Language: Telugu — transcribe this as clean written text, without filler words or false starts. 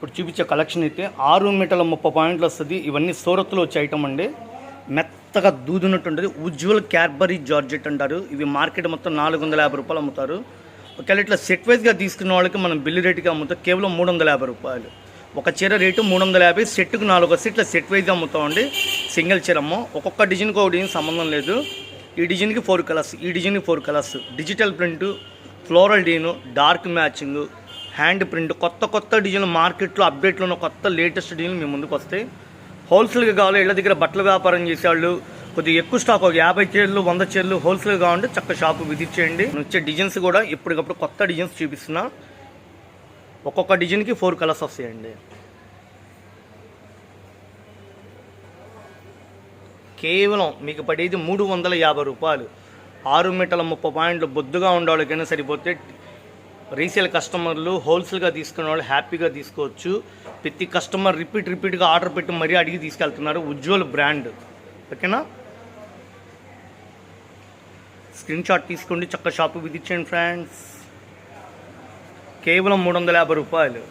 ఇప్పుడు చూపించే కలెక్షన్ అయితే 6 మీటర్ల 30 పాయింట్లు వస్తుంది. ఇవన్నీ సూరత్లో వచ్చే ఐటమ్ అండి. మెత్తగా దూదున్నట్టు ఉంటుంది. ఉజ్వల్ క్యాడ్బరీ జార్జెట్ అంటారు. ఇవి మార్కెట్ మొత్తం 450 రూపాయలు అమ్ముతారు. ఒకవేళ ఇట్లా సెట్ వైజ్గా తీసుకున్న వాళ్ళకి మనం బిల్లు రేటుగా అమ్ముతాం కేవలం 350 రూపాయలు. ఒక చీర రేటు 350, సెట్కు 4 వస్తే ఇట్లా సెట్ వైజ్గా అమ్ముతామండి. సింగిల్ చీర అమ్మ. ఒక్కొక్క డిజైన్కి ఒక డిజైన్ సంబంధం లేదు. ఈ డిజైన్కి 4 కలర్స్, ఈ డిజైన్కి 4 కలర్స్, డిజిటల్ ప్రింట్, ఫ్లోరల్ డీను, డార్క్ మ్యాచింగ్, హ్యాండ్ ప్రింట్, కొత్త డిజైన్లు మార్కెట్లో అప్డేట్లో ఉన్న కొత్త లేటెస్ట్ డిజైన్లు మీ ముందుకు వస్తాయి. హోల్సేల్గా కావాలి, ఇళ్ళ దగ్గర బట్టల వ్యాపారం చేసేవాళ్ళు కొద్దిగా ఎక్కువ స్టాక్, ఒక 50 చీరలు 100 చీరలు హోల్సేల్గా కావాలంటే చక్క షాపు విజిట్ చేయండి. వచ్చే డిజైన్స్ కూడా ఎప్పటికప్పుడు కొత్త డిజైన్స్ చూపిస్తున్నా. ఒక్కొక్క డిజైన్కి 4 కలర్స్ వస్తాయండి. కేవలం మీకు పడేది 350 రూపాయలు. 6 మీటర్ల 30 పాయింట్లు బొద్దుగా ఉండేవాళ్ళకైనా సరిపోతే. రీసేల్ కస్టమర్లు హోల్సేల్గా తీసుకునే వాళ్ళు హ్యాపీగా తీసుకోవచ్చు. ప్రతి కస్టమర్ రిపీట్గా ఆర్డర్ పెట్టి మరీ అడిగి తీసుకెళ్తున్నారు. ఉజ్వల్ బ్రాండ్, ఓకేనా? స్క్రీన్ షాట్ తీసుకోండి, చక్క షాపు విజిట్ చేయండి ఫ్రెండ్స్. కేవలం 350 రూపాయలు.